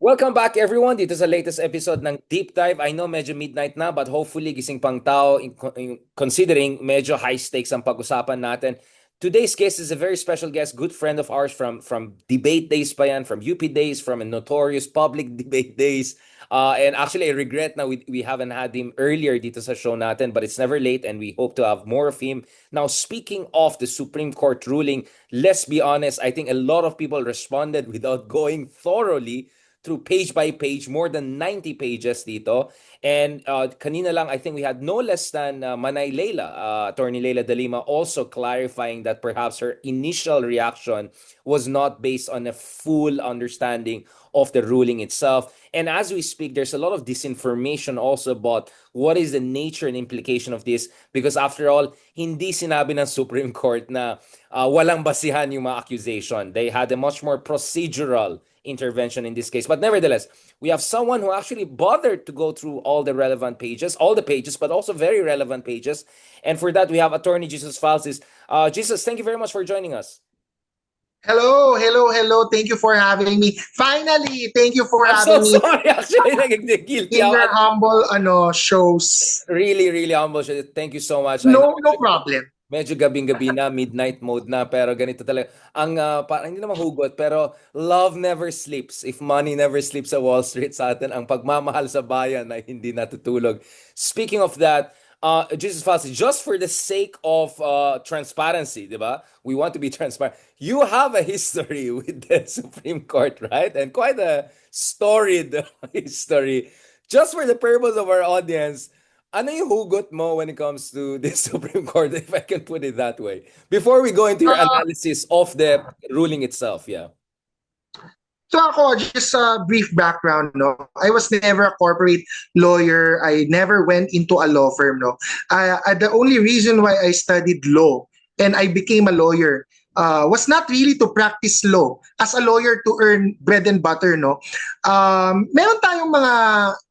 Welcome back everyone dito sa latest episode ng Deep Dive. I know medyo midnight na but hopefully gising pang tao considering medyo high stakes ang pag-usapan natin. Today's guest is a very special guest, good friend of ours from debate days pa yan, from UP days, from a notorious public debate days. And actually I regret na we haven't had him earlier dito sa show natin, but it's never late and we hope to have more of him. Now speaking of the Supreme Court ruling, let's be honest, I think a lot of people responded without going thoroughly through page by page, more than 90 pages dito. And kanina lang, I think we had no less than Manay Leila, Attorney Leila de Lima, also clarifying that perhaps her initial reaction was not based on a full understanding of the ruling itself. And as we speak, there's a lot of disinformation also about what is the nature and implication of this. Because after all, hindi sinabi ng Supreme Court na walang basihan yung mga accusation. They had a much more procedural intervention in this case. But nevertheless, we have someone who actually bothered to go through all the relevant pages, all the pages, but also very relevant pages. And for that, we have Attorney Jesus Falsis. Jesus, thank you very much for joining us. Hello, hello, hello. Thank you for having me. Finally, thank you for I'm so having me sorry, actually, guilty in your ako. humble shows. Really, really humble. Thank you so much. I know No problem. medyo gabing-gabi na, midnight mode na, pero ganito talaga. Ang, parang hindi naman hugot, pero love never sleeps. If money never sleeps sa Wall Street sa atin, ang pagmamahal sa bayan ay hindi natutulog. Speaking of that, Jesus Falsi, just for the sake of transparency, di ba? We want to be transparent. You have a history with the Supreme Court, right? And quite a storied history. Just for the purpose of our audience, ano yung hugot mo when it comes to the Supreme Court, if I can put it that way? Before we go into your analysis of the ruling itself, yeah. So ako, just a brief background, no? I was never a corporate lawyer. I never went into a law firm, no? The only reason why I studied law and I became a lawyer was not really to practice law as a lawyer to earn bread and butter, no? Meron tayong mga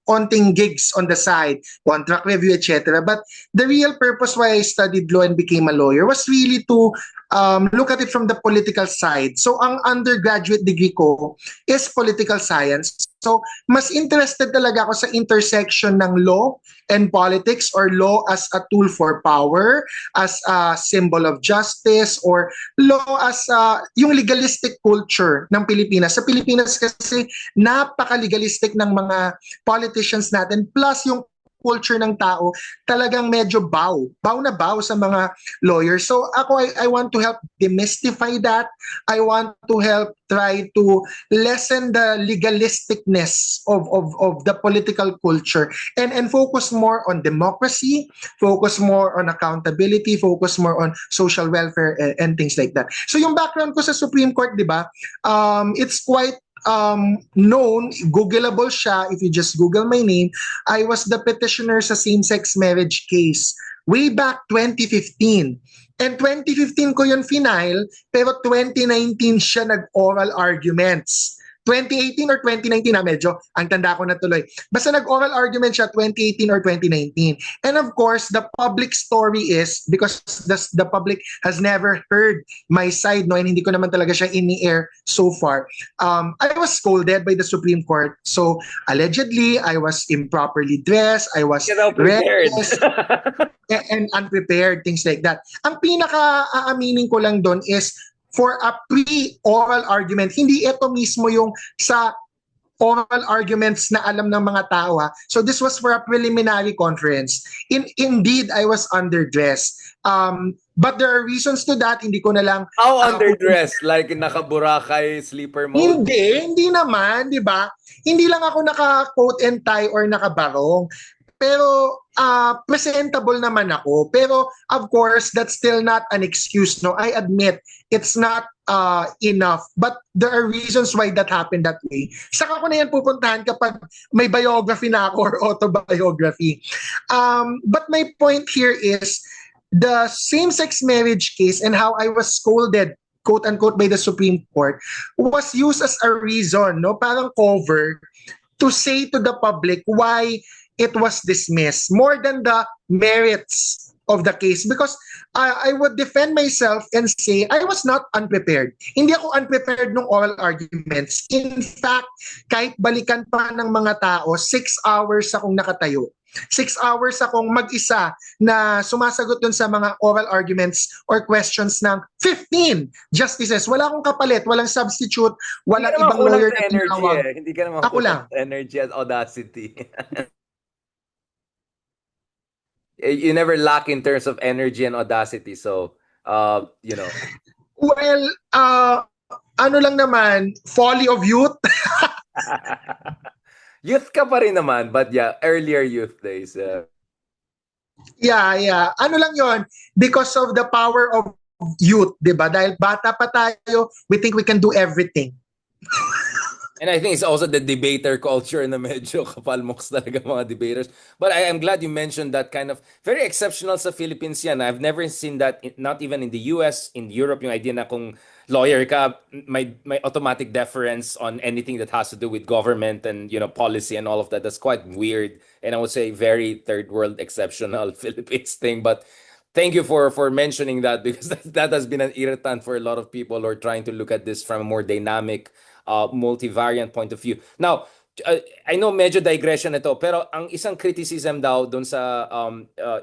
konting gigs on the side, contract review, etc. But the real purpose why I studied law and became a lawyer was really to look at it from the political side. So ang undergraduate degree ko is political science. So mas interested talaga ako sa intersection ng law and politics, or law as a tool for power, as a symbol of justice, or law as yung legalistic culture ng Pilipinas. Sa Pilipinas kasi napaka-legalistic ng mga politicians natin, plus yung culture ng tao talagang medyo baw na baw sa mga lawyers. So ako, I want to help demystify that. I want to help try to lessen the legalisticness of the political culture, and focus more on democracy, focus more on accountability, focus more on social welfare, and things like that. So yung background ko sa Supreme Court, di ba, it's quite known, Googleable siya. If you just Google my name, I was the petitioner sa same-sex marriage case way back 2015. And 2015 ko yun final, pero 2019 siya nag-oral arguments. 2018 or 2019 na, medyo ang tanda ko na tuloy. Basta nag-oral argument siya 2018 or 2019. And of course, the public story is, because the public has never heard my side, no, and hindi ko naman talaga siya in-air so far. I was scolded by the Supreme Court. So allegedly, I was improperly dressed, I was reckless, and unprepared, things like that. Ang pinaka-aaminin ko lang doon is, for a pre-oral argument, hindi ito mismo yung sa oral arguments na alam ng mga tao, ha. So this was for a preliminary conference. Indeed, I was underdressed. But there are reasons to that. Hindi ko na lang... How underdressed? Like naka-Boracay sleeper mode? Hindi naman, di ba? Hindi lang ako naka-coat and tie or naka-barong. Pero presentable naman ako. Pero of course, that's still not an excuse, no? I admit it's not enough. But there are reasons why that happened that way. Saka ko na yan pupuntahan kapag may biography na ako or autobiography. But my point here is the same-sex marriage case and how I was scolded, quote-unquote, by the Supreme Court was used as a reason, no? Parang cover to say to the public why it was dismissed, more than the merits of the case because I would defend myself and say I was not unprepared. Hindi ako unprepared ng oral arguments. In fact, kahit balikan pa ng mga tao, 6 hours akong nakatayo. 6 hours akong mag-isa na sumasagot dun sa mga oral arguments or questions ng 15 justices. Wala akong kapalit, walang substitute, Hindi walang ka naman ibang kulang lawyer sa na energy tinawag. eh. Hindi ka naman Ako kulang lang. sa energy at audacity. You never lack in terms of energy and audacity. So, you know. Well, ano lang naman, folly of youth. Youth ka pa rin naman, but yeah, earlier youth days. Yeah. Ano lang yon because of the power of youth, 'di ba? Dahil bata pa tayo, we think we can do everything. And I think it's also the debater culture na medyo kapalmoks talaga mga debaters. But I am glad you mentioned that kind of very exceptional sa Philippines yan. I've never seen that, not even in the US, in Europe, yung idea na kung lawyer ka, may automatic deference on anything that has to do with government and, you know, policy and all of that. That's quite weird. And I would say very third world exceptional Philippines thing. But thank you for mentioning that because that has been an irritant for a lot of people who are trying to look at this from a more dynamic, multivariant point of view. Now, I know medyo digression ito, pero ang isang criticism daw doon sa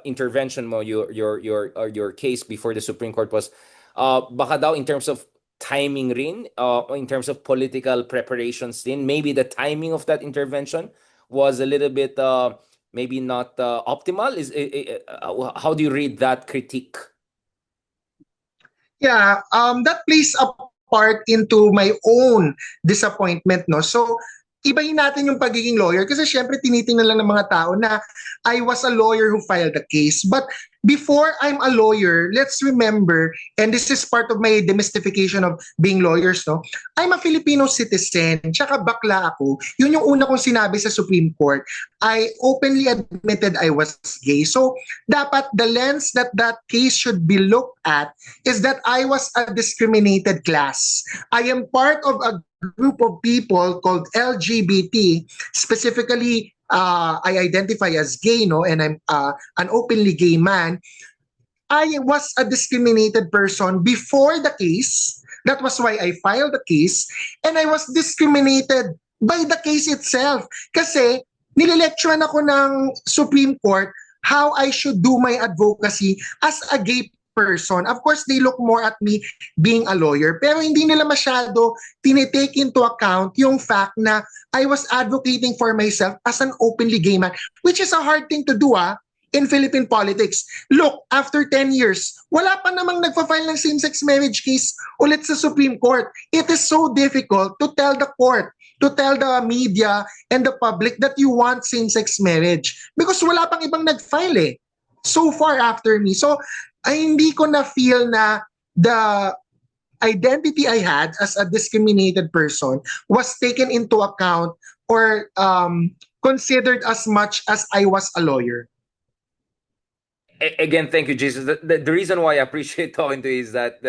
intervention mo, your case before the Supreme Court was baka daw in terms of timing rin, in terms of political preparations din, maybe the timing of that intervention was a little bit maybe not optimal. How do you read that critique? Yeah, that plays a part into my own disappointment, no? So, ibahin natin yung pagiging lawyer kasi syempre tinitingnan lang ng mga tao na I was a lawyer who filed the case. But before I'm a lawyer, let's remember, and this is part of my demystification of being lawyers, no? I'm a Filipino citizen, tsaka bakla ako. Yun yung una kong sinabi sa Supreme Court. I openly admitted I was gay. So, dapat the lens that that case should be looked at is that I was a discriminated class. I am part of a group of people called LGBT, specifically I identify as gay, no, and I'm an openly gay man. I was a discriminated person before the case. That was why I filed the case. And I was discriminated by the case itself. Kasi nililecturean ako ng Supreme Court how I should do my advocacy as a gay person. Of course, they look more at me being a lawyer. Pero hindi nila masyado tinitake into account yung fact na I was advocating for myself as an openly gay man, which is a hard thing to do, in Philippine politics. Look, after 10 years, wala pa namang nagpa-file ng same-sex marriage case ulit sa Supreme Court. It is so difficult to tell the court, to tell the media and the public that you want same-sex marriage because wala pang ibang nag-file so far after me. So, ay hindi ko na feel na the identity I had as a discriminated person was taken into account or considered as much as I was a lawyer. Again, thank you, Jesus. The reason why I appreciate talking to you is that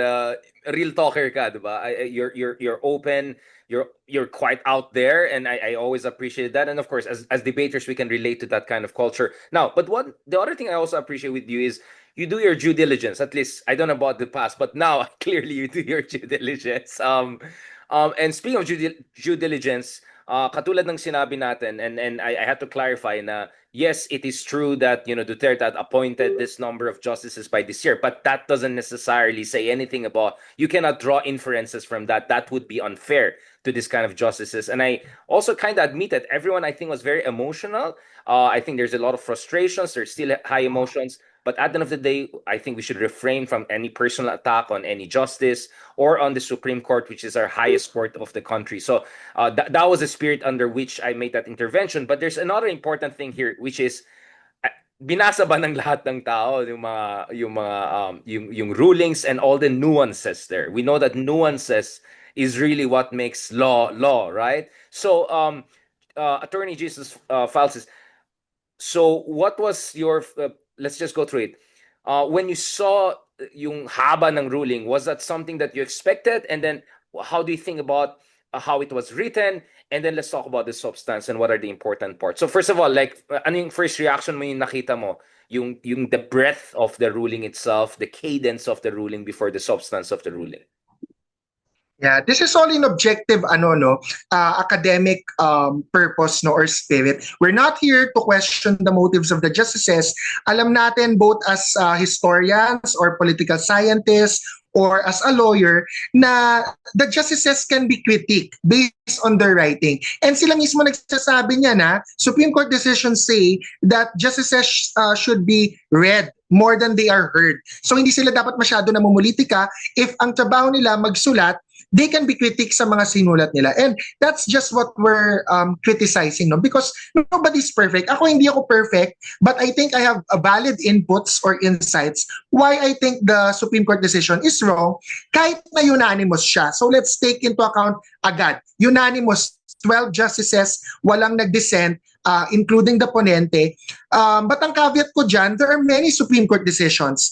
real talker ka, diba? You're open, you're quite out there, and I always appreciate that. And of course, as debaters, we can relate to that kind of culture. Now, but the other thing I also appreciate with you is you do your due diligence. At least I don't know about the past, but now clearly you do your due diligence. And speaking of due diligence, katulad ng sinabi natin, and I had to clarify na yes, it is true that, you know, Duterte had appointed this number of justices by this year, but that doesn't necessarily say anything about, you cannot draw inferences from that. That would be unfair to this kind of justices. And I also kind of admit that everyone, I think, was very emotional. I think there's a lot of frustrations. There's still high emotions. But at the end of the day, I think we should refrain from any personal attack on any justice or on the Supreme Court, which is our highest court of the country. So that was the spirit under which I made that intervention. But there's another important thing here, which is binasa ba ng lahat ng tao yung rulings and all the nuances there. We know that nuances is really what makes law, right? So Attorney Jesus Falsis, so what was your let's just go through it. When you saw yung haba ng ruling, was that something that you expected? And then how do you think about how it was written, and then let's talk about the substance and what are the important parts. So first of all, like, ano yung first reaction mo yung nakita mo? Yung the breadth of the ruling itself, the cadence of the ruling before the substance of the ruling. Yeah, this is all in objective academic purpose or spirit. We're not here to question the motives of the justices. Alam natin both as historians or political scientists or as a lawyer na the justices can be critiqued based on their writing. And sila mismo nagsasabi niya na Supreme Court decisions say that justices should be read more than they are heard. So hindi sila dapat masyado namumulitika. If ang trabaho nila magsulat, they can be critiqued sa mga sinulat nila. And that's just what we're criticizing, no? Because nobody's perfect. Hindi ako perfect, but I think I have a valid inputs or insights why I think the Supreme Court decision is wrong, kahit na unanimous siya. So let's take into account agad. Unanimous, 12 justices, walang nag-dissent, including the ponente. But ang caveat ko dyan, there are many Supreme Court decisions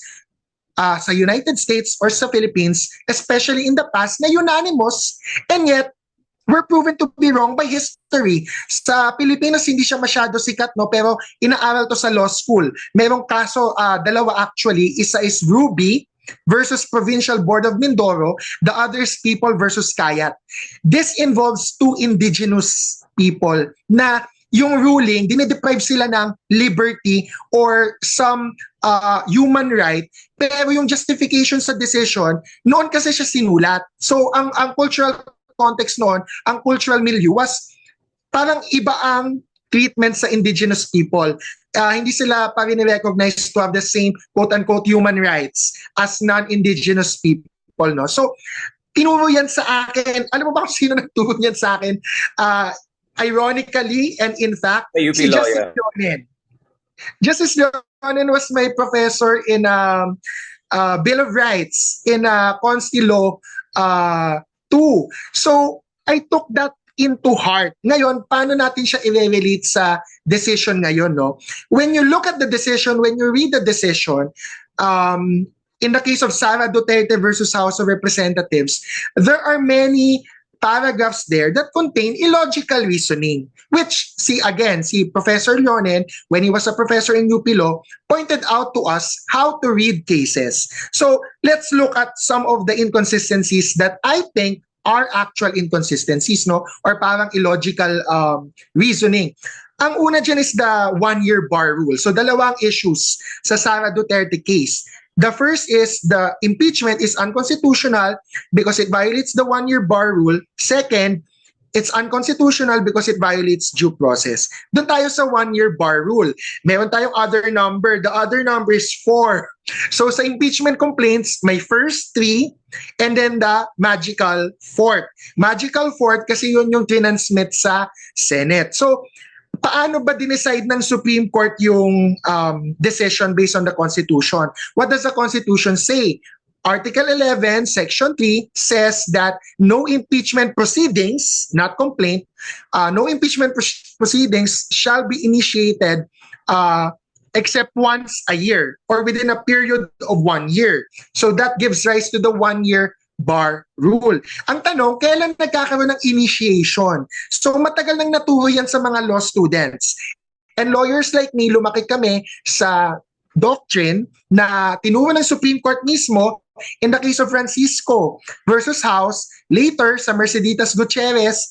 sa United States or sa Philippines, especially in the past, na unanimous, and yet we're proven to be wrong by history. Sa Pilipinas, hindi siya masyado sikat, no? Pero inaaral to sa law school. Merong kaso, dalawa actually. Isa is Ruby versus Provincial Board of Mindoro. The other is People versus Kayat. This involves two indigenous people na yung ruling, dinedeprive sila ng liberty or some human right, pero yung justification sa decision, noon kasi siya sinulat. So ang cultural context noon, ang cultural milieu was parang iba ang treatment sa indigenous people. Hindi sila pa rin-recognize to have the same quote-unquote human rights as non-indigenous people. No? So tinuro yan sa akin. Alam mo ba kung sino nagturo yan sa akin? Ironically, and in fact, si Justice Leonen. Justice Leonen was my professor in Bill of Rights in Consti Law 2. So, I took that into heart. Ngayon, paano natin siya i-relate sa decision ngayon, no? When you look at the decision, when you read the decision, in the case of Sara Duterte versus House of Representatives, there are many paragraphs there that contain illogical reasoning, which, si Professor Leonen, when he was a professor in UP Law, pointed out to us how to read cases. So let's look at some of the inconsistencies that I think are actual inconsistencies, no? Or parang illogical reasoning. Ang una dyan is the one-year bar rule. So dalawang issues sa Sara Duterte case. The first is the impeachment is unconstitutional because it violates the one-year bar rule. Second, it's unconstitutional because it violates due process. Doon tayo sa one-year bar rule. Meron tayong other number. The other number is 4. So sa impeachment complaints, may first 3 and then the magical 4th. Magical 4th kasi yun yung tinansmit sa Senate. So paano ba dinecide ng Supreme Court yung decision based on the Constitution? What does the Constitution say? Article 11, Section 3 says that no impeachment proceedings, not complaint, no impeachment proceedings shall be initiated except once a year or within a period of 1 year. So that gives rise to the one-year bar rule. Ang tanong, kailan nagkakaroon ng initiation? So matagal nang naturo yan sa mga law students. And lawyers like me, lumaki kami sa doctrine na tinuro ng Supreme Court mismo in the case of Francisco versus House, later sa Merceditas Gutierrez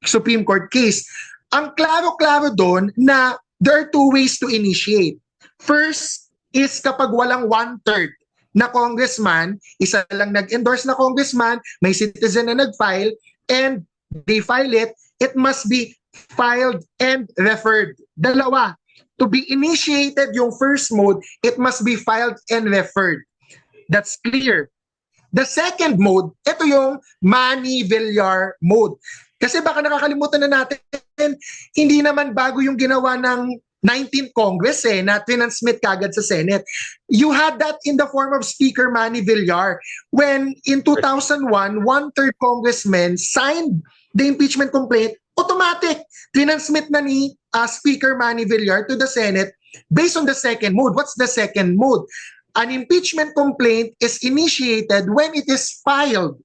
Supreme Court case. Ang klaro-klaro doon na there are two ways to initiate. First is kapag walang 1/3 na congressman, isa lang nag-endorse na congressman, may citizen na nag-file, and they file it, it must be filed and referred. Dalawa. To be initiated yung first mode, it must be filed and referred. That's clear. The second mode, ito yung Manny-Villar mode. Kasi baka nakakalimutan na natin, hindi naman bago yung ginawa ng 19th Congress na transmit kagad sa Senate. You had that in the form of Speaker Manny Villar when in 2001, 1/3 congressmen signed the impeachment complaint. Automatic, transmit na ni Speaker Manny Villar to the Senate based on the second mode. What's the second mode? An impeachment complaint is initiated when it is filed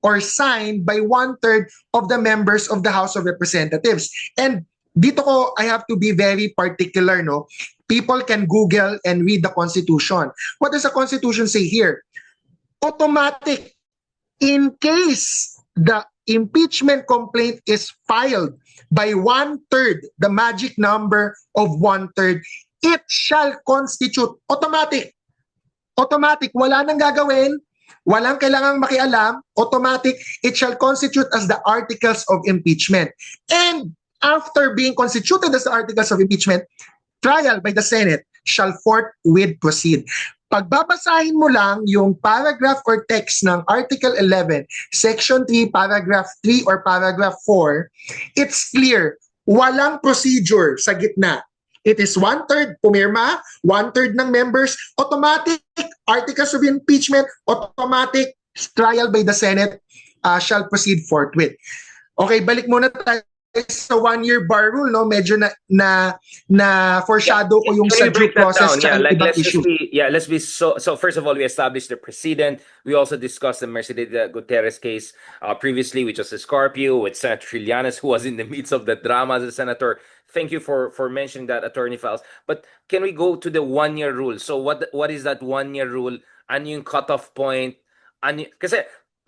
or signed by 1/3 of the members of the House of Representatives. And dito ko, I have to be very particular, no? People can Google and read the Constitution. What does the Constitution say here? Automatic. In case the impeachment complaint is filed by 1/3, the magic number of 1/3, it shall constitute automatic. Automatic. Wala nang gagawin. Walang kailangang makialam. Automatic. It shall constitute as the articles of impeachment. And after being constituted as the articles of impeachment, trial by the Senate shall forthwith proceed. Pagbabasahin mo lang yung paragraph or text ng Article 11, Section 3, Paragraph 3 or Paragraph 4, it's clear, walang procedure sa gitna. It is 1/3 pumirma, 1/3 ng members, automatic articles of impeachment, automatic trial by the Senate shall proceed forthwith. Okay, balik muna tayo sa 1-year bar rule, no? Medyo na foreshadow ko yung sa due process tsaka ibang issue. Let's be so first of all, we established the precedent. We also discussed the Mercedes Gutierrez case previously, which was a Scorpio with Senator Trillanes, who was in the midst of the drama as a senator. Thank you for mentioning that, Attorney Fals. But can we go to the 1-year rule? So what is that 1-year rule? Ano yung cutoff point? Kasi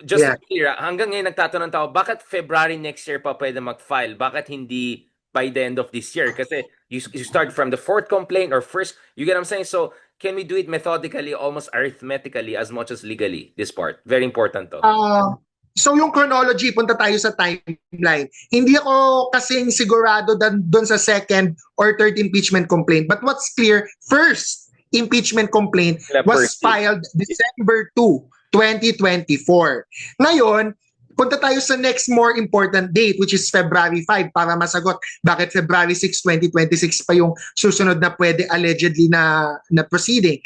just to be clear, hanggang ngayon nagtatanong tao, bakit February next year pa pwede mag-file? Bakit hindi by the end of this year? Kasi you start from the fourth complaint or first, you get what I'm saying? So can we do it methodically, almost arithmetically as much as legally? This part, very important to. So yung chronology, punta tayo sa timeline. Hindi ako kasing sigurado doon sa second or third impeachment complaint. But what's clear, first impeachment complaint was filed December 2, 2024. Ngayon, punta tayo sa next more important date, which is February 5, para masagot bakit February 6, 2026 pa yung susunod na pwede allegedly na proceeding.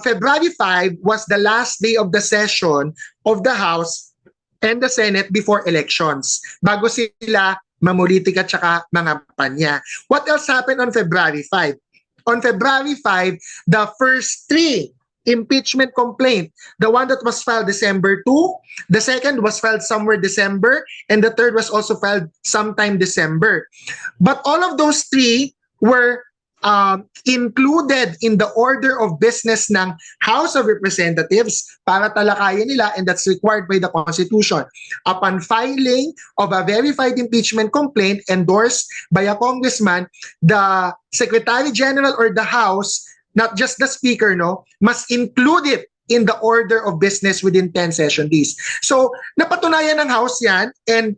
February 5 was the last day of the session of the House and the Senate before elections, bago sila mamulitik at saka mga panya. What else happened on February 5? On February 5, the first 3 impeachment complaint, the one that was filed December 2, the second was filed somewhere December, and the third was also filed sometime December. But all of those 3 were included in the order of business ng House of Representatives para talakayin nila, and that's required by the Constitution. Upon filing of a verified impeachment complaint endorsed by a congressman, the Secretary General or the House, not just the Speaker, no, must include it in the order of business within 10 session days. So, napatunayan ng House yan, and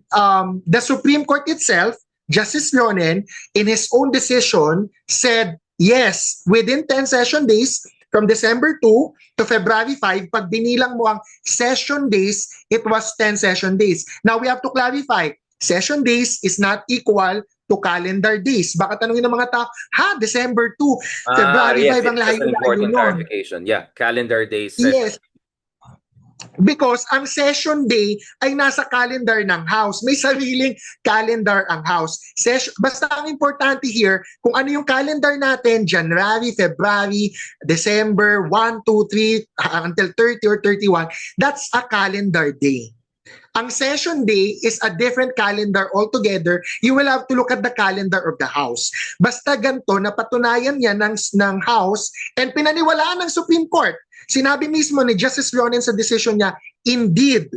the Supreme Court itself, Justice Leonen, in his own decision, said, yes, within 10 session days, from December 2 to February 5, pag binilang mo ang session days, it was 10 session days. Now, we have to clarify, session days is not equal to calendar days. Baka tanungin ng mga tao, December 2, February 5 ang lahat. That's an important clarification. Yeah, calendar days. Yes. Because ang session day ay nasa calendar ng House. May sariling calendar ang House. Basta ang importante here, kung ano yung calendar natin, January, February, December, 1, 2, 3, until 30 or 31, that's a calendar day. Ang session day is a different calendar altogether. You will have to look at the calendar of the House. Basta ganito, napatunayan yan ng House and pinaniwalaan ng Supreme Court. Sinabi mismo ni Justice Leonen sa decision niya, indeed,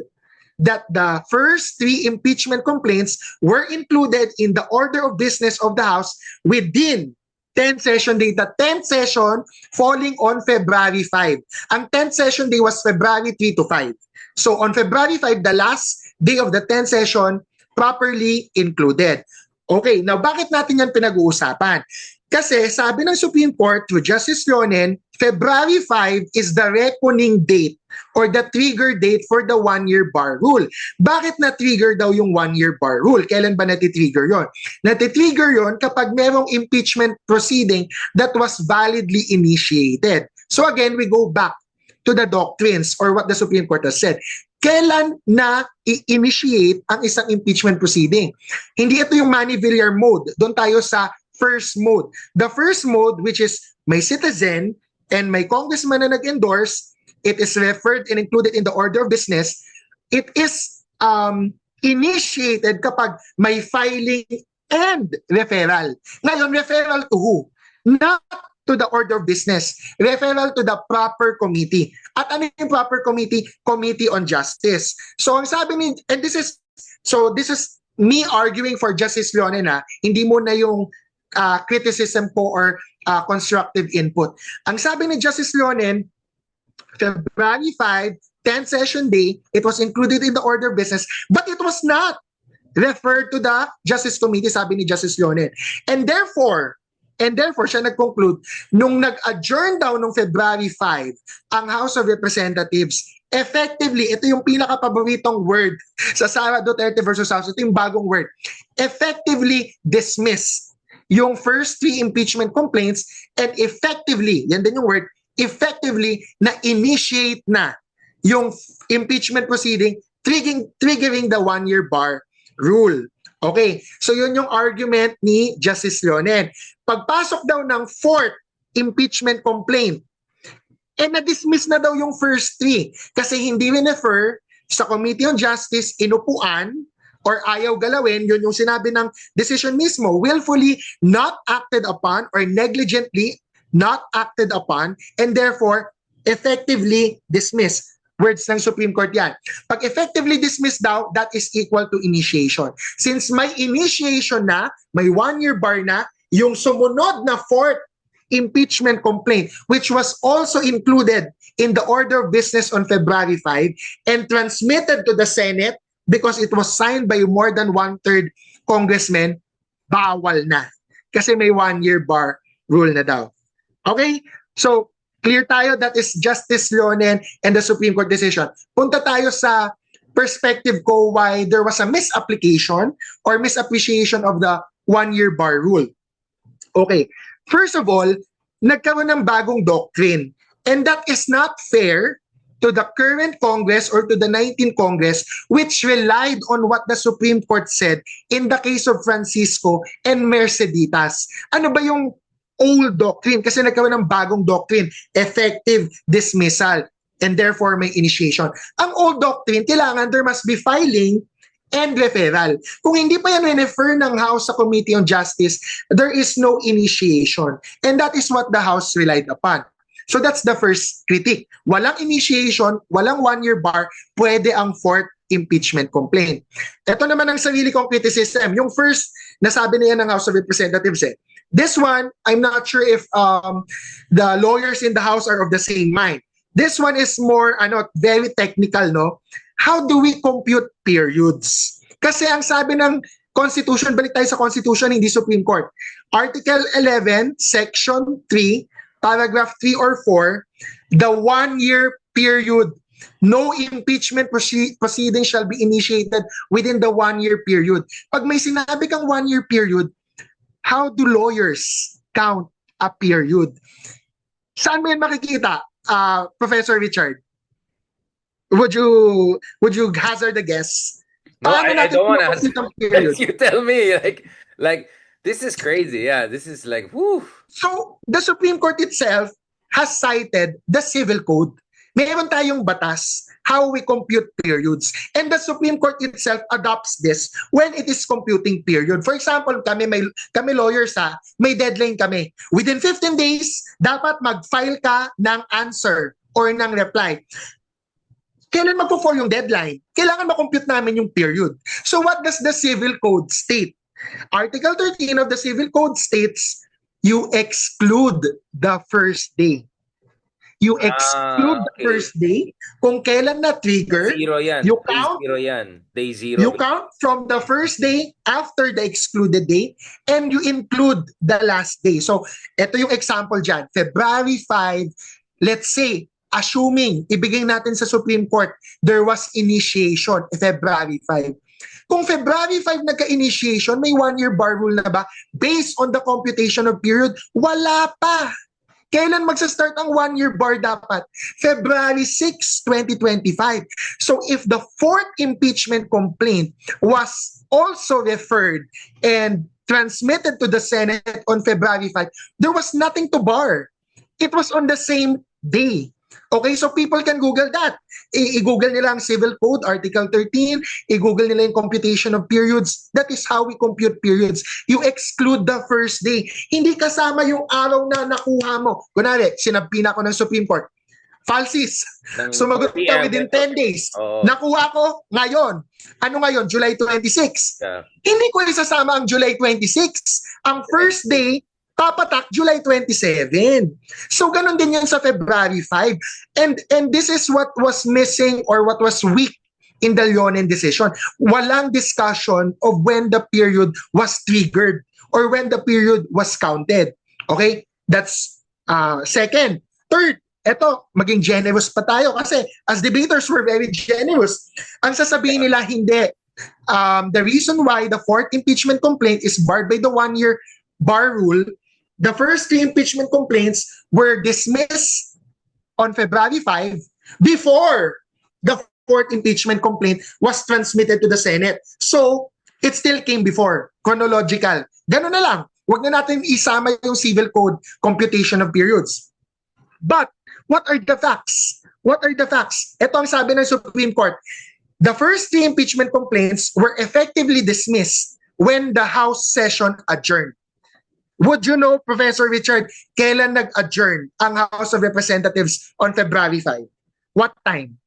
that the first 3 impeachment complaints were included in the order of business of the House within 10th session day. The 10th session falling on February 5. Ang 10th session day was February 3 to 5. So on February 5, the last day of the 10th session, properly included. Okay, now bakit natin yan pinag-uusapan? Kasi sabi ng Supreme Court through Justice Leonen, February 5 is the reckoning date or the trigger date for the 1-year bar rule. Bakit na-trigger daw yung 1-year bar rule? Kailan ba nati-trigger yon? Nati-trigger yon kapag merong impeachment proceeding that was validly initiated. So again, we go back to the doctrines or what the Supreme Court has said. Kailan na i-initiate ang isang impeachment proceeding? Hindi ito yung Manny-Villar mode. Doon tayo sa first mode. The first mode, which is may citizen and may congressman na nag-endorse, it is referred and included in the order of business. It is initiated kapag may filing and referral. Ngayon, referral to who? Not to the order of business. Referral to the proper committee. At ano yung proper committee? Committee on Justice. So ang sabi ni, and this is me arguing for Justice Leone na, hindi mo na yung criticism po or constructive input. Ang sabi ni Justice Leone, February 5, 10th session day, it was included in the order of business, but it was not referred to the Justice Committee, sabi ni Justice Leone. And therefore, siya nag-conclude, nung nag-adjourn daw nung February 5, ang House of Representatives, effectively, ito yung pinaka-paboritong word sa Sara Duterte versus House, ito yung bagong word, effectively dismissed yung first 3 impeachment complaints and effectively, yan din yung word, effectively na-initiate na yung impeachment proceeding triggering the 1-year bar rule. Okay, so yun yung argument ni Justice Leonen. Pagpasok daw ng 4th impeachment complaint, na-dismiss na daw yung first 3 kasi hindi refer sa Committee on Justice, inupuan, or ayaw galawin, yun yung sinabi ng decision mismo, willfully not acted upon or negligently not acted upon, and therefore effectively dismissed. Words ng Supreme Court yan. Pag effectively dismissed daw, that is equal to initiation. Since may initiation na, may 1-year bar na, yung sumunod na 4th impeachment complaint, which was also included in the order of business on February 5 and transmitted to the Senate because it was signed by more than 1/3 congressmen, bawal na. Kasi may 1-year bar rule na daw. Okay? So, clear tayo, that is Justice Leonen and the Supreme Court decision. Punta tayo sa perspective ko why there was a misapplication or misappreciation of the 1-year bar rule. Okay, first of all, nagkaroon ng bagong doctrine, and that is not fair to the current Congress or to the 19th Congress, which relied on what the Supreme Court said in the case of Francisco and Merceditas. Ano ba yung old doctrine? Kasi nagkaroon ng bagong doctrine, effective dismissal, and therefore may initiation. Ang old doctrine, kailangan there must be filing and referral. Kung hindi pa yan refer ng House sa Committee on Justice, there is no initiation. And that is what the House relied upon. So that's the first critique. Walang initiation, walang 1-year bar, pwede ang 4th impeachment complaint. Ito naman ang sarili kong criticism. Yung first, nasabi na yan ng House of Representatives This one, I'm not sure if the lawyers in the House are of the same mind. This one is more very technical, no? How do we compute periods? Kasi ang sabi ng Constitution, balik tayo sa Constitution, hindi Supreme Court. Article 11, Section 3, Paragraph 3 or 4, the 1-year period, no impeachment proceeding shall be initiated within the 1-year period. Pag may sinabi kang 1-year period, how do lawyers count a period? Saan mo yan makikita, Professor Richard? Would you hazard a guess? No, I don't want to period? You tell me, like this is crazy. Yeah, this is like, whoo. So, the Supreme Court itself has cited the Civil Code. Meron tayong batas how we compute periods. And the Supreme Court itself adopts this when it is computing period. For example, kami lawyers may deadline kami. Within 15 days, dapat mag-file ka ng answer or ng reply. Kailan magpo-fall yung deadline? Kailangan makompute namin yung period. So what does the Civil Code state? Article 13 of the Civil Code states, you exclude the first day. You exclude the first day kung kailan na-trigger. Zero yan. You Day count, zero yan. Day zero. You count from the first day after the excluded day and you include the last day. So, ito yung example dyan. February 5, let's say, assuming, ibigay natin sa Supreme Court, there was initiation February 5. Kung February 5 nagka-initiation, may 1-year bar rule na ba? Based on the computation of period, wala pa. Kailan magsa-start ang 1-year bar dapat? February 6, 2025. So if the 4th impeachment complaint was also referred and transmitted to the Senate on February 5, there was nothing to bar. It was on the same day. Okay, so people can Google that. I-Google nila ang Civil Code, Article 13, i-Google nila yung computation of periods. That is how we compute periods. You exclude the first day. Hindi kasama yung araw na nakuha mo. Kunwari, sinabi na ako ng Supreme Court, Falsis, Ng sumagot 4 ka PM, within ganito. 10 days. Oo. Nakuha ko ngayon. Ano ngayon? July 26. Yeah. Hindi ko isasama ang July 26. Ang first day, papatak July 27. So ganun din yun sa February 5. And this is what was missing or what was weak in the Leonen decision. Walang discussion of when the period was triggered or when the period was counted. Okay? That's second. Third, eto, maging generous pa tayo kasi as debaters, we're very generous. Ang sasabihin nila, hindi. The reason why the fourth impeachment complaint is barred by the 1-year bar rule, the first 3 impeachment complaints were dismissed on February 5 before the fourth impeachment complaint was transmitted to the Senate. So, it still came before. Chronological. Ganun na lang. Huwag na natin isama yung civil code computation of periods. But, what are the facts? What are the facts? Ito ang sabi ng Supreme Court. The first 3 impeachment complaints were effectively dismissed when the House session adjourned. Would you know, Professor Richard, kailan nag-adjourn ang House of Representatives on February 5? What time?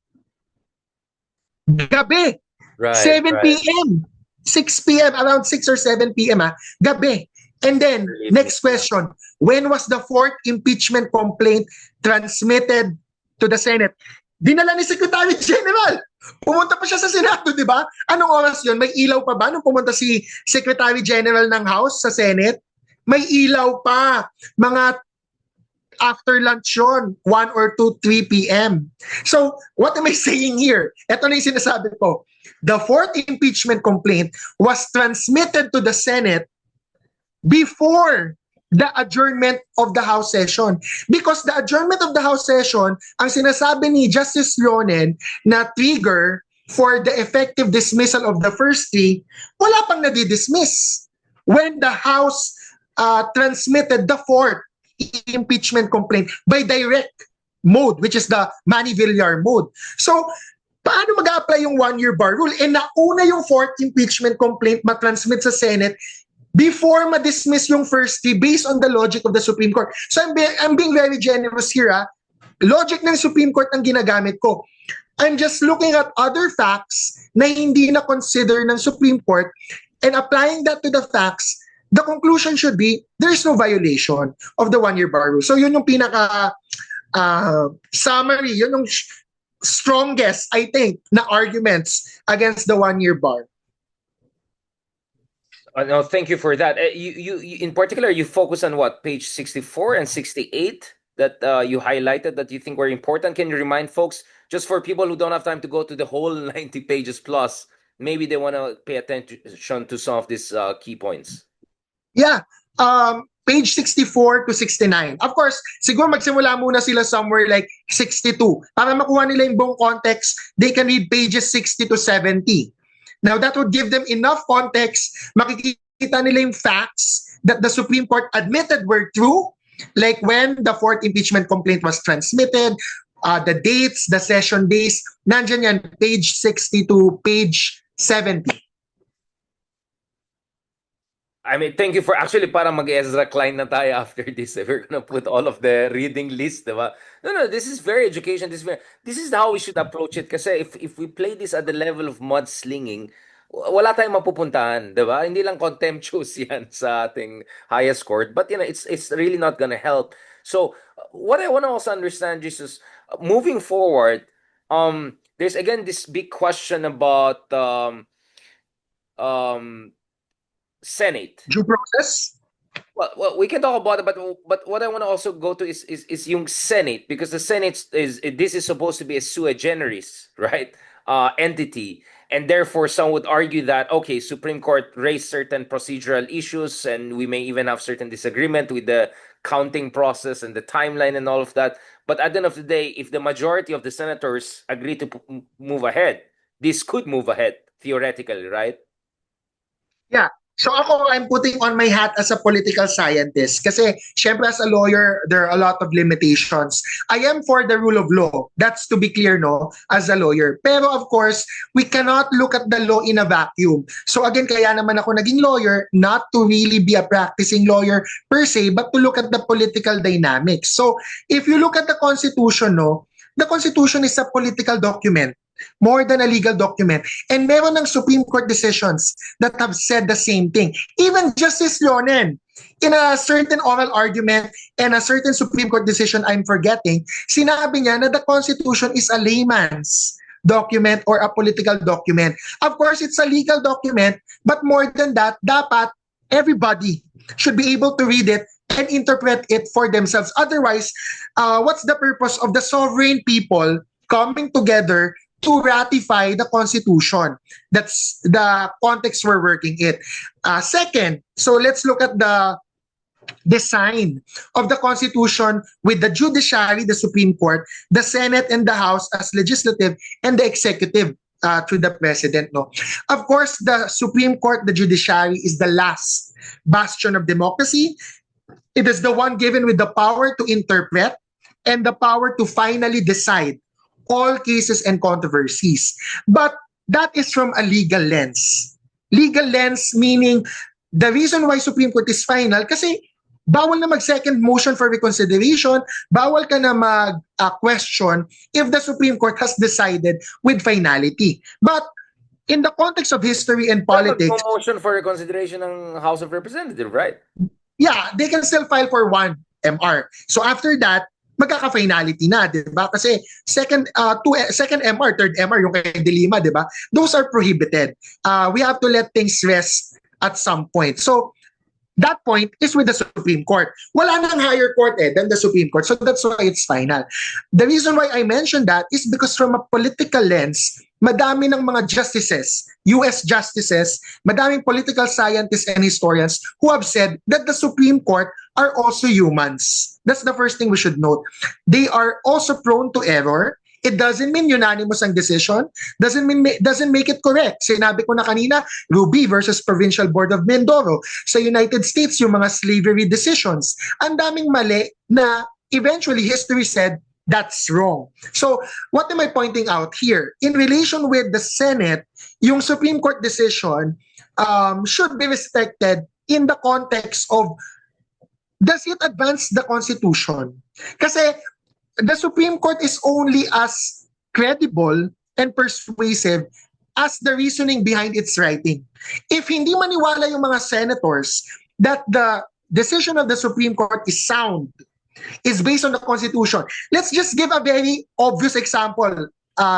Gabi. Right, 7 right. p.m. 6 p.m. Around 6 or 7 p.m. Gabi. And then, next question. When was the fourth impeachment complaint transmitted to the Senate? Dinala ni Secretary General. Pumunta pa siya sa Senado, di ba? Anong oras yun? May ilaw pa ba nung pumunta si Secretary General ng House sa Senate? May ilaw pa. Mga after lunch yun, 1 or 2, 3 p.m. So, what am I saying here? Ito na yung sinasabi ko. The fourth impeachment complaint was transmitted to the Senate before the adjournment of the House session. Because the adjournment of the House session, ang sinasabi ni Justice Leonen na trigger for the effective dismissal of the first 3, wala pang nadidismiss. When the House transmitted the fourth impeachment complaint by direct mode, which is the Manny Villar mode. So, paano mag-apply yung 1-year bar rule? Nauna yung fourth impeachment complaint matransmit sa Senate before ma-dismiss yung first 3 based on the logic of the Supreme Court. So I'm being very generous here. Logic ng Supreme Court ang ginagamit ko. I'm just looking at other facts na hindi na consider ng Supreme Court and applying that to the facts. The conclusion should be there is no violation of the 1-year bar rule. So yun yung pinaka summary, yun yung strongest, I think, na arguments against the 1-year bar. No, thank you for that. You in particular, you focus on what, page 64 and 68 that you highlighted that you think were important. Can you remind folks, just for people who don't have time to go to the whole 90 pages plus, maybe they want to pay attention to some of these key points? Yeah. Page 64 to 69. Of course, siguro magsimula muna sila somewhere like 62. Para makuha nila yung buong context, they can read pages 60 to 70. Now, that would give them enough context. Makikita nila yung facts that the Supreme Court admitted were true, like when the fourth impeachment complaint was transmitted, the dates, the session days, nandyan yan, page 60 to page 70. I mean, thank you for actually parang mag-Ezra Klein na tayo after this. We're gonna put all of the reading list, diba? No, this is very education. This is how we should approach it. Kasi if we play this at the level of mudslinging, wala tayong mapupuntahan, diba? Hindi lang contemptuous yan sa ating highest court, but it's really not gonna help. So, what I want to also understand is moving forward, there's again this big question about Senate. Due process? Well, we can talk about it, but what I want to also go to is yung Senate, because the Senate this is supposed to be a sui generis, right? Entity, and therefore some would argue that okay, Supreme Court raised certain procedural issues, and we may even have certain disagreement with the counting process and the timeline and all of that. But at the end of the day, if the majority of the senators agree to move ahead, this could move ahead theoretically, right? Yeah. So ako, I'm putting on my hat as a political scientist kasi syempre as a lawyer, there are a lot of limitations. I am for the rule of law. That's to be clear, no, as a lawyer. Pero of course, we cannot look at the law in a vacuum. So again, kaya naman ako naging lawyer, not to really be a practicing lawyer per se, but to look at the political dynamics. So if you look at the Constitution, no, the Constitution is a political document more than a legal document. And meron ng Supreme Court decisions that have said the same thing. Even Justice Lonen, in a certain oral argument and a certain Supreme Court decision I'm forgetting, sinabi niya na the Constitution is a layman's document or a political document. Of course, it's a legal document, but more than that, dapat everybody should be able to read it and interpret it for themselves. Otherwise, what's the purpose of the sovereign people coming together to ratify the Constitution? That's the context we're working it. Second, so let's look at the design of the Constitution with the judiciary, the Supreme Court, the Senate and the House as legislative, and the executive through the president. No, of course, the Supreme Court, the judiciary, is the last bastion of democracy. It is the one given with the power to interpret and the power to finally decide all cases and controversies. But that is from a legal lens. Legal lens meaning the reason why Supreme Court is final kasi bawal na mag-second motion for reconsideration, bawal ka na mag-question if the Supreme Court has decided with finality. But in the context of history and politics, motion for reconsideration ng House of Representatives, right? Yeah, they can still file for 1 MR. So after that, magkaka-finality na, di ba? Kasi second MR, third MR, yung kay De Lima, di ba? Those are prohibited. We have to let things rest at some point. So, that point is with the Supreme Court. Wala nang higher court than the Supreme Court. So that's why it's final. The reason why I mentioned that is because from a political lens, madami ng mga justices, US justices, madaming political scientists and historians who have said that the Supreme Court are also humans. That's the first thing we should note. They are also prone to error. It doesn't mean unanimous ang decision. Doesn't make it correct. Sinabi ko na kanina, Ruby versus Provincial Board of Mindoro. Sa United States, yung mga slavery decisions. Ang daming mali na eventually history said that's wrong. So, what am I pointing out here? In relation with the Senate, yung Supreme Court decision should be respected in the context of does it advance the Constitution? Kasi the Supreme Court is only as credible and persuasive as the reasoning behind its writing. If hindi maniwala yung mga senators that the decision of the Supreme Court is sound, is based on the Constitution. Let's just give a very obvious example,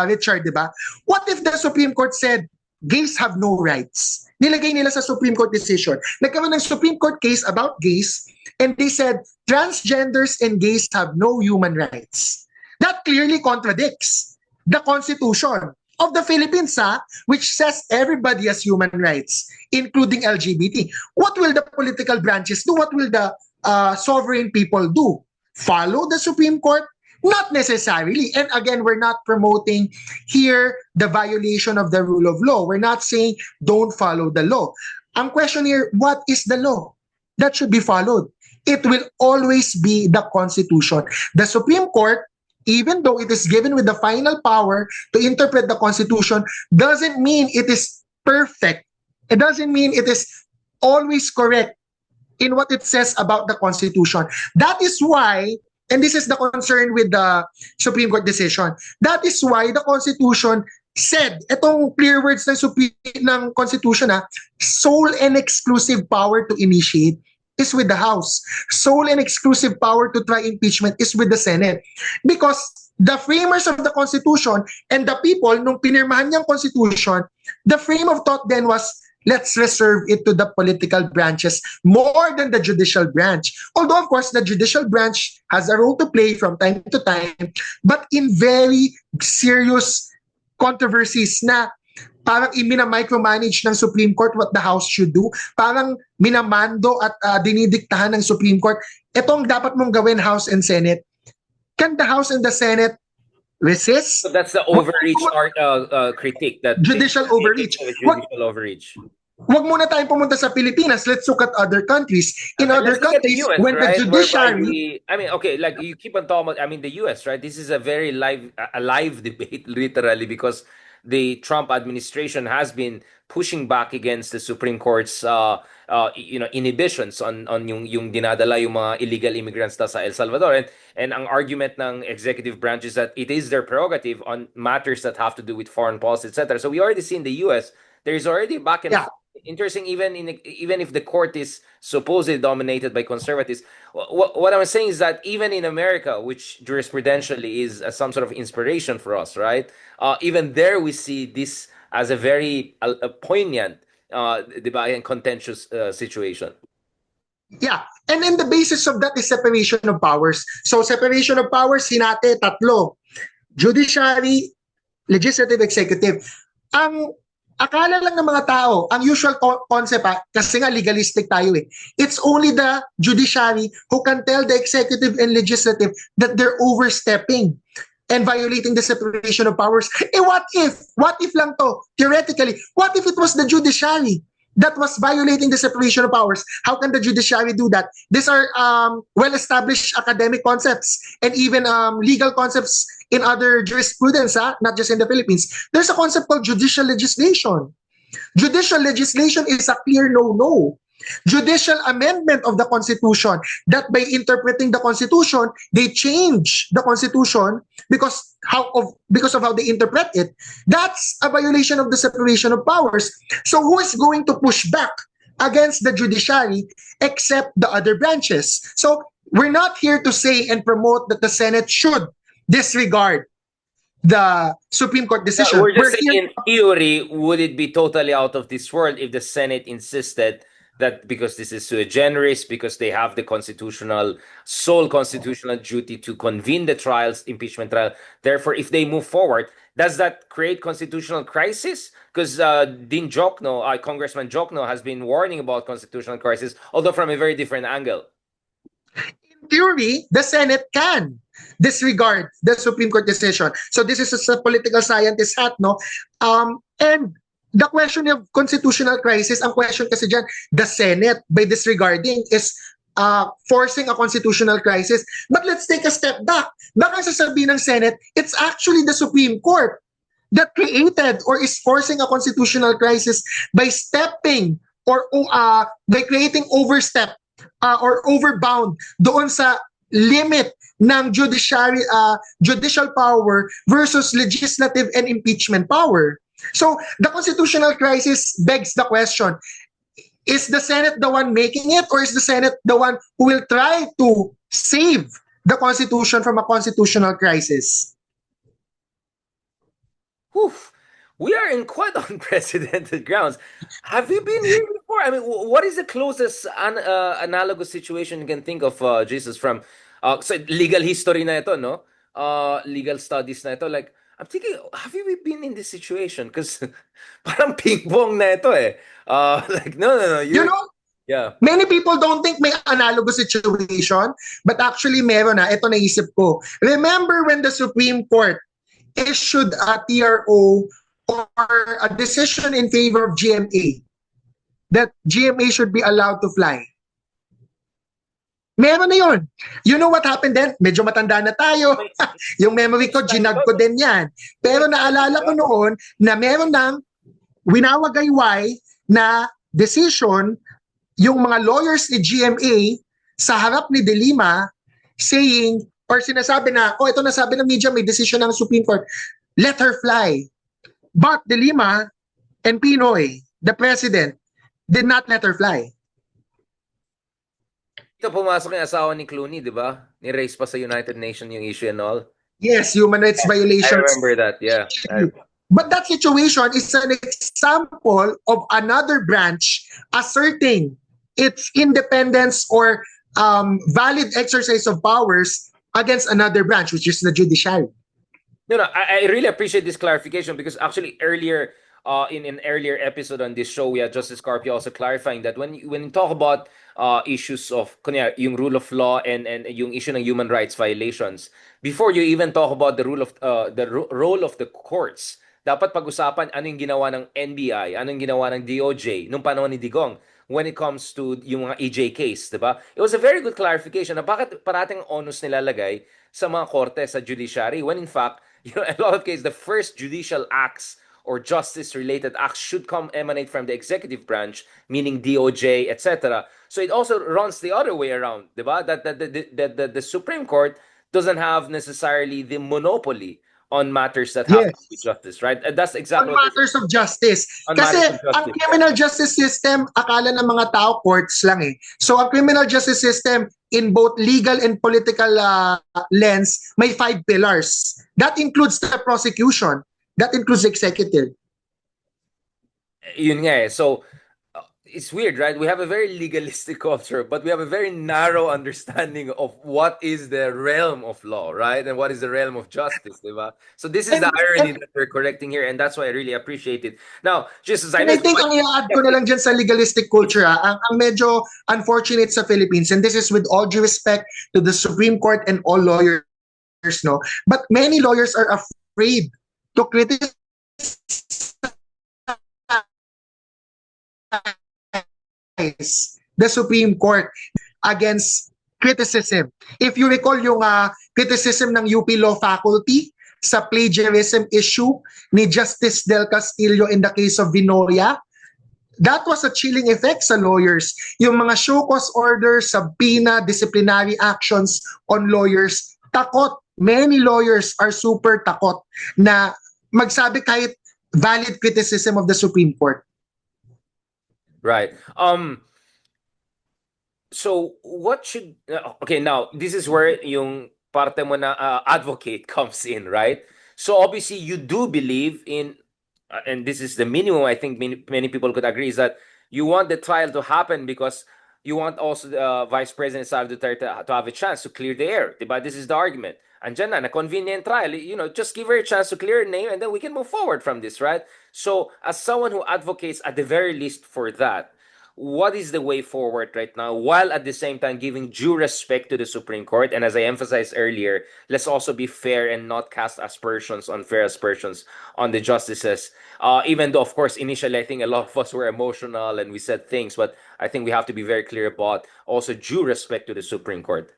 Richard, di ba? What if the Supreme Court said, gays have no rights? Nilagay nila sa Supreme Court decision. Nagkaroon ng Supreme Court case about gays, and they said, transgenders and gays have no human rights. That clearly contradicts the Constitution of the Philippines, which says everybody has human rights, including LGBT. What will the political branches do? What will the sovereign people do? Follow the Supreme Court? Not necessarily. And again, we're not promoting here the violation of the rule of law. We're not saying don't follow the law. Ang question here, what is the law that should be followed? It will always be the Constitution. The Supreme Court, even though it is given with the final power to interpret the Constitution, doesn't mean it is perfect. It doesn't mean it is always correct in what it says about the Constitution. That is why, and this is the concern with the Supreme Court decision, that is why the Constitution said, itong clear words ng Constitution, sole and exclusive power to initiate is with the House. Sole and exclusive power to try impeachment is with the Senate. Because the framers of the Constitution and the people, nung pinirmahan niyang Constitution, the frame of thought then was, let's reserve it to the political branches more than the judicial branch. Although, of course, the judicial branch has a role to play from time to time, but in very serious controversies na parang imina-micromanage ng Supreme Court what the House should do, parang minamando at dinidiktahan ng Supreme Court, etong dapat mong gawin, House and Senate. Can the House and the Senate resist? So that's the overreach critique. That judicial overreach. Judicial overreach. wag muna tayong pumunta sa Pilipinas. Let's look at other countries. In Okay, other let's look at the countries, US, when the right? Whereby judiciary, I mean, okay, like you keep on talking about, I mean, the US, right? This is a very live debate, literally, because the Trump administration has been pushing back against the Supreme Court's, inhibitions on yung dinadala yung mga illegal immigrants sa El Salvador. And ang argument ng executive branch is that it is their prerogative on matters that have to do with foreign policy, etc. So we already see in the US, there's already back and yeah, forth. Interesting, even if the court is supposedly dominated by conservatives. What I'm saying is that even in America, which jurisprudentially is some sort of inspiration for us, right? Even there, we see this as a very a poignant, diba, and contentious situation. yeah. And then the basis of that is separation of powers. So separation of powers, hinati, tatlo. Judiciary, legislative, executive. Ang akala lang ng mga tao, ang usual concept, kasi nga legalistic tayo eh, it's only the judiciary who can tell the executive and legislative that they're overstepping and violating the separation of powers. Eh what if lang to, theoretically, what if it was the judiciary that was violating the separation of powers? How can the judiciary do that? These are well-established academic concepts and even legal concepts in other jurisprudence, not just in the Philippines. There's a concept called judicial legislation. Judicial legislation is a clear no-no. Judicial amendment of the Constitution, that by interpreting the Constitution, they change the Constitution because of how they interpret it. That's a violation of the separation of powers. So who is going to push back against the judiciary except the other branches? So we're not here to say and promote that the Senate should disregard the Supreme Court decision. We're just saying, in theory, would it be totally out of this world if the Senate insisted that because this is sui generis, because they have the sole constitutional duty to convene the trials, impeachment trial. Therefore, if they move forward, does that create constitutional crisis? Because Dean Jokno, Congressman Jokno, has been warning about constitutional crisis, although from a very different angle. In theory, the Senate can disregard the Supreme Court decision. So this is a political scientist hat, no? And the question of constitutional crisis, ang question kasi dyan, the Senate, by disregarding, is forcing a constitutional crisis. But let's take a step back. Baka sasabihin ng Senate, it's actually the Supreme Court that created or is forcing a constitutional crisis by stepping or by creating overstep or overbound doon sa limit ng judicial power versus legislative and impeachment power. So the constitutional crisis begs the question, is the Senate the one making it, or is the Senate the one who will try to save the Constitution from a constitutional crisis? Oof. We are in quite unprecedented grounds. Have you been here before? I mean, what is the closest analogous situation you can think of, Jesus, from so legal history na ito, no? Legal studies na ito. Like, I'm thinking, have you been in this situation? Because parang ping-pong na ito eh. Like, no. You know, yeah. Many people don't think may analogous situation, but actually meron na. Ito naisip ko. Remember when the Supreme Court issued a TRO or a decision in favor of GMA, that GMA should be allowed to fly? Meron na yun. You know what happened then? Medyo matanda na tayo. Yung memory ko, ginag ko din yan. Pero naalala ko noon na meron ng winawagayway na decision yung mga lawyers ni GMA sa harap ni De Lima saying, or sinasabi na, ito nasabi ng media, may decision ng Supreme Court, let her fly. But De Lima and Pinoy, the president, did not let her fly. Ito pumasok yung asawa ni Clooney, di ba? Ni-raise pa sa United Nations yung issue and all. Yes, human rights violations. I remember that, yeah. But that situation is an example of another branch asserting its independence or valid exercise of powers against another branch, which is the judiciary. No, I really appreciate this clarification because actually earlier, in an earlier episode on this show, we had Justice Carpio also clarifying that when you talk about issues of yung rule of law and yung issue ng human rights violations, before you even talk about the role of the courts, dapat pag-usapan ano yung ginawa ng NBI, ano yung ginawa ng DOJ nung panahon ni Digong when it comes to yung mga EJ case, di ba? It was a very good clarification na bakit parating onus nilalagay sa mga korte, sa judiciary, when in fact, a lot of cases, the first judicial acts or justice-related acts should come emanate from the executive branch, meaning DOJ, etc. So it also runs the other way around, di ba? That the Supreme Court doesn't have necessarily the monopoly on matters that have to do with Yes. justice, right? And that's On exactly what this matters of justice. on Kasi matters of ang justice. criminal justice system, akala ng mga tao courts lang eh. So ang criminal justice system in both legal and political lens, may 5 pillars. That includes the prosecution. That includes the executive. Yun nga eh. So, it's weird, right? We have a very legalistic culture, but we have a very narrow understanding of what is the realm of law, right? And what is the realm of justice, diba? So this is the irony that we're correcting here, and that's why I really appreciate it. Now, just as I And I think ang i-add ko na lang dyan sa legalistic culture, ang medyo unfortunate sa Philippines, and this is with all due respect to the Supreme Court and all lawyers, no? But many lawyers are afraid to criticize the Supreme Court against criticism. If you recall yung criticism ng UP Law Faculty sa plagiarism issue ni Justice Del Castillo in the case of Vinoria, that was a chilling effect sa lawyers. Yung mga show cause orders, subpoena, disciplinary actions on lawyers, takot. Many lawyers are super takot na magsabi kahit valid criticism of the Supreme Court. Right. So what should okay, now this is where yung parte mo na advocate comes in, right? So obviously you do believe in and this is the minimum I think many people could agree is that you want the trial to happen because you want also the Vice President Sara Duterte to have a chance to clear the air, diba? This is the argument. Andyan na convenient trial, just give her a chance to clear her name and then we can move forward from this, right? So as someone who advocates at the very least for that, what is the way forward right now while at the same time giving due respect to the Supreme Court? And as I emphasized earlier, let's also be fair and not cast aspersions, unfair aspersions on the justices. Even though, of course, initially I think a lot of us were emotional and we said things, but I think we have to be very clear about also due respect to the Supreme Court.